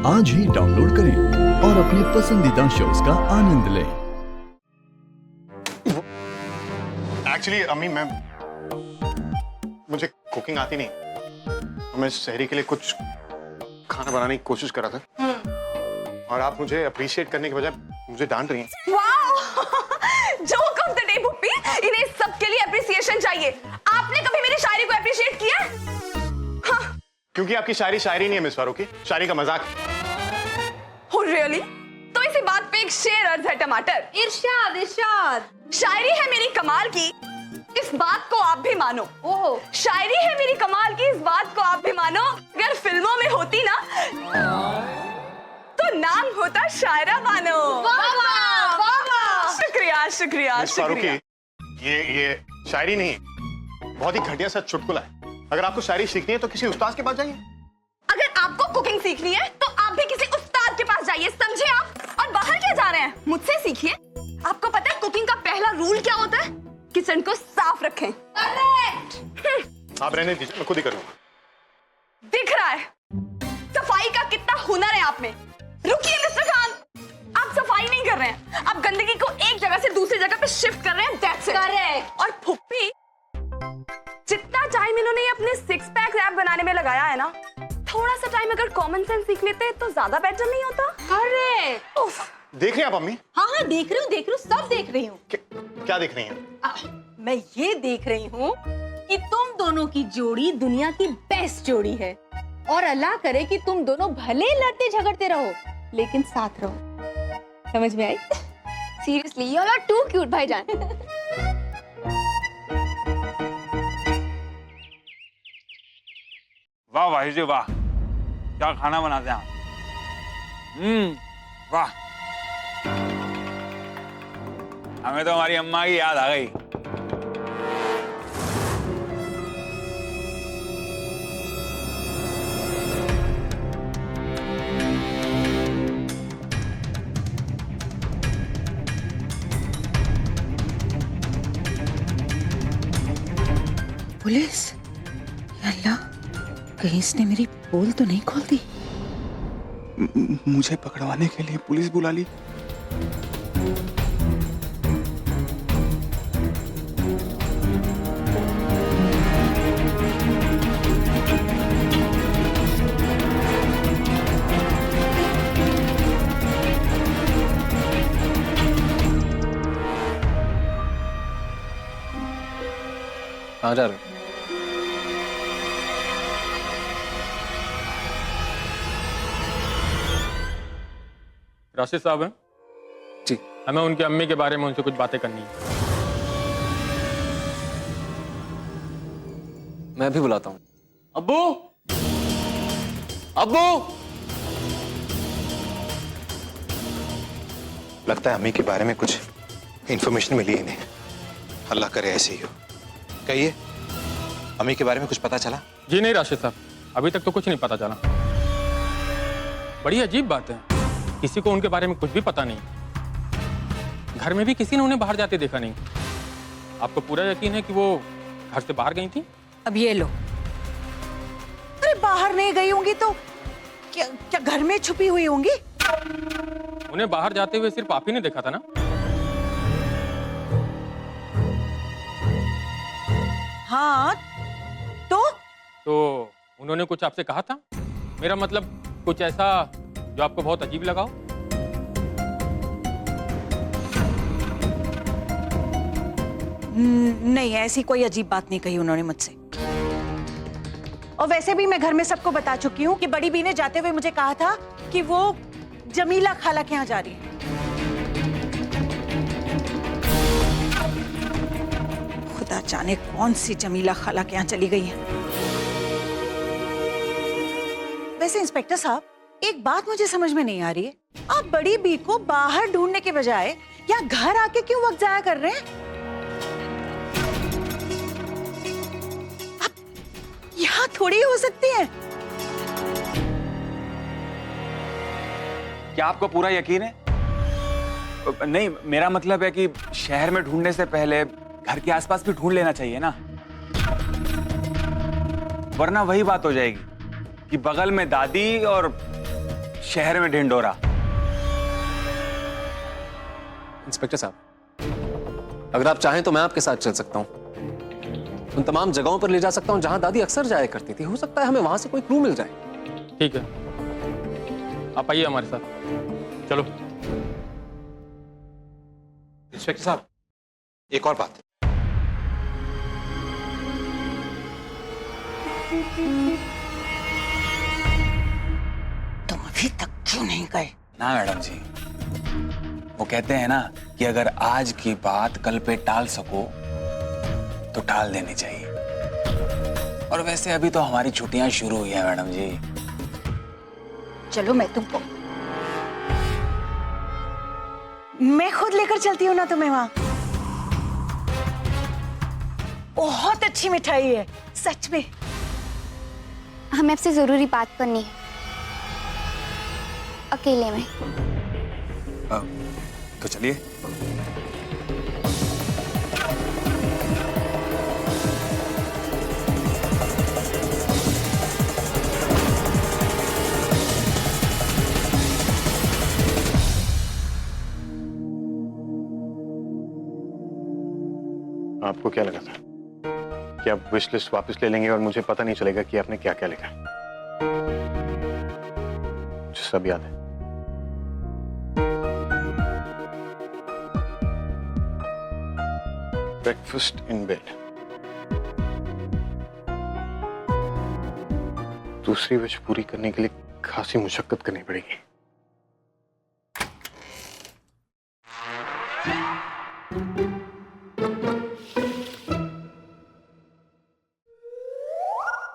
आज ही डाउनलोड करें और अपने पसंदीदा शोज का आनंद लें। एक्चुअली अम्मी मुझे कुकिंग आती नहीं। मैं शहरी के लिए कुछ खाना बनाने की कोशिश कर रहा था और आप मुझे अप्रिशिएट करने के बजाय मुझे डांट रही हैं। Wow! Joke of the day Bhuppi, इन्हें सबके लिए अप्रिसिएशन चाहिए। आपने कभी मेरी शायरी को अप्रिशिएट किया? हाँ। क्योंकि आपकी शायरी नहीं है मिस फारूकी, शायरी का मजाक। Oh really? तो इसी बात पे एक शेर अर्ज है टमाटर। इरशाद इरशाद। शायरी है मेरी कमाल की, इस बात को आप भी मानो। ओह, शायरी है मेरी कमाल की, इस बात को आप भी मानो। अगर फिल्मों में होती ना तो नाम होता शायरा बानो। वाह वाह वाह। शुक्रिया शुक्रिया मिस फारूकी, शुक्रिया। ये शायरी नहीं है, बहुत ही घटिया सा चुटकुला है। अगर आपको शायरी सीखनी है तो किसी उस्ताद के पास जाइए। अगर आपको कुकिंग सीखनी है तो आप भी किसी उस्ताद के पास जाइए, समझे आप? और बाहर क्या जा रहे हैं? मुझसे सीखिए। आपको पता है कुकिंग का पहला रूल क्या होता है? किचन को साफ रखें। करेक्ट। आप रहने दीजिए, मैं खुद ही करूंगा। दिख रहा है सफाई का कितना हुनर है आप में। रुकिए मिस्टर खान, आप सफाई नहीं कर रहे हैं, आप गंदगी को एक जगह से दूसरी जगह पे शिफ्ट कर रहे हैं। That's it. करेक्ट। और फुप्पी, जितना टाइम इन्होंने अपने सिक्स पैक ऐप बनाने में लगाया है ना, थोड़ा सा टाइम अगर कॉमन सेंस सीख लेते तो ज्यादा बेटर नहीं होता? करेक्ट। देख रही हैं आप अम्मी? हाँ देख रही हूँ, सब देख रही हूँ। क्या देख रही हैं? मैं ये देख रही हूँ कि तुम दोनों की जोड़ी दुनिया की बेस्ट जोड़ी है और अल्लाह करे कि तुम दोनों भले लड़ते झगड़ते रहो लेकिन साथ रहो। समझ में आई? Seriously you are too cute भाईजान। वाह भाई जी वाह, क्या खाना बनाते हैं आप। वाह, हमें तो हमारी अम्मा की याद आ गई। पुलिस, अल्लाह, कहीं इसने मेरी पोल तो नहीं खोल दी? मुझे पकड़वाने के लिए पुलिस बुला ली। कहाँ जा रहे हो? राशिद साहब हैं जी। हमें उनकी अम्मी के बारे में उनसे कुछ बातें करनी है। मैं भी बुलाता हूँ। अब्बू, अब्बू। लगता है अम्मी के बारे में कुछ इंफॉर्मेशन मिली है इन्हें। अल्लाह करे ऐसे ही हो। कहिए, अम्मी के बारे में कुछ पता चला? जी नहीं राशिद साहब, अभी तक तो कुछ नहीं पता चला। बड़ी अजीब बात है, किसी को उनके बारे में कुछ भी पता नहीं। घर में भी किसी ने उन्हें बाहर जाते देखा नहीं। आपको पूरा यकीन है कि वो घर से बाहर गई थी? अब ये लो। अरे बाहर नहीं गई होंगी तो क्या घर में छुपी हुई होंगी? उन्हें बाहर जाते हुए सिर्फ आप ही ने देखा था ना? हाँ, तो उन्होंने कुछ आपसे कहा था? मेरा मतलब कुछ ऐसा जो आपको बहुत अजीब लगा हो? नहीं, ऐसी कोई अजीब बात नहीं कही उन्होंने मुझसे। और वैसे भी मैं घर में सबको बता चुकी हूँ कि बड़ी बी ने जाते हुए मुझे कहा था कि वो जमीला खाला के यहाँ जा रही है। खुदा जाने कौन सी जमीला खाला के यहाँ चली गई है। वैसे इंस्पेक्टर साहब, एक बात मुझे समझ में नहीं आ रही है, आप बड़ी बी को बाहर ढूंढने के बजाय यहाँ घर आके क्यों वक्त जाया कर रहे हैं? आप यहाँ थोड़ी हो सकती है। क्या आपको पूरा यकीन है? नहीं, मेरा मतलब है कि शहर में ढूंढने से पहले घर के आसपास भी ढूंढ लेना चाहिए ना, वरना वही बात हो जाएगी कि बगल में दादी और शहर में ढिंडोरा। इंस्पेक्टर साहब, अगर आप चाहें तो मैं आपके साथ चल सकता हूं। उन तमाम जगहों पर ले जा सकता हूं जहां दादी अक्सर जाया करती थी। हो सकता है हमें वहां से कोई क्लू मिल जाए। ठीक है, आप आइए हमारे साथ, चलो। इंस्पेक्टर साहब, एक और बात। तुम अभी तक क्यों नहीं गए? ना मैडम जी, वो कहते हैं ना कि अगर आज की बात कल पे टाल सको तो टाल देनी चाहिए। और वैसे अभी तो हमारी छुट्टियां शुरू हुई हैं मैडम जी। चलो मैं तुमको, मैं खुद लेकर चलती हूँ ना तुम्हें वहां। बहुत अच्छी मिठाई है, सच में। हमें आपसे जरूरी बात करनी है, अकेले में। तो चलिए। आपको क्या लगा था कि आप विश लिस्ट वापस ले लेंगे और मुझे पता नहीं चलेगा कि आपने क्या क्या लिखा है? मुझे सब याद है। Breakfast in bed. दूसरी विश पूरी करने के लिए खासी मुशक्कत करनी पड़ेगी।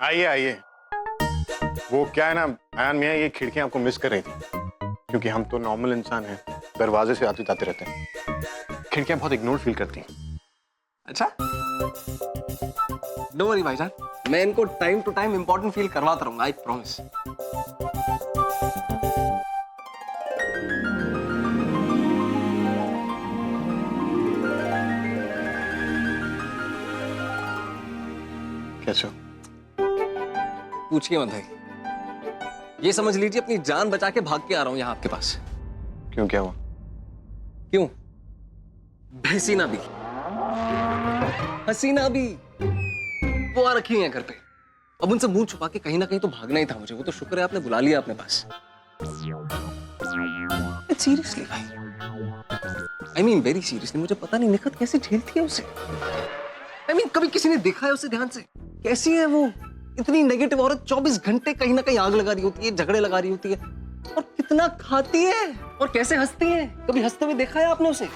आइए आइए। वो क्या है ना आयान मियां, ये खिड़कियां आपको मिस कर रही थी क्योंकि हम तो नॉर्मल इंसान हैं, दरवाजे से आते जाते रहते हैं। खिड़कियां बहुत इग्नोर फील करती हैं। अच्छा, डोंट वरी भाईजान, मैं इनको time to time important feel करवाता रहूंगा, आई प्रॉमिस। कैसे हो? पूछिए मत भाई, ये समझ लीजिए अपनी जान बचा के भाग के आ रहा हूं यहाँ आपके पास। क्यों, क्या हुआ? क्यों? हसीना भी, हसीना भी वो आ रखी है घर पे। अब उनसे मुंह छुपा के कहीं ना कहीं तो भागना ही था मुझे। वो तो शुक्र है आपने बुला लिया अपने पास। सीरियसली भाई, आई मीन वेरी सीरियसली, मुझे पता नहीं निखत कैसे झेलती है उसे। आई मीन कभी किसी ने देखा है उसे ध्यान से? कैसी है वो? इतनी नेगेटिव औरत 24 घंटे कहीं ना कहीं आग लगा रही होती है, झगड़े लगा रही होती है। और कितना खाती है और कैसे हंसती है, कभी हंसते हुए देखा है आपने उसे?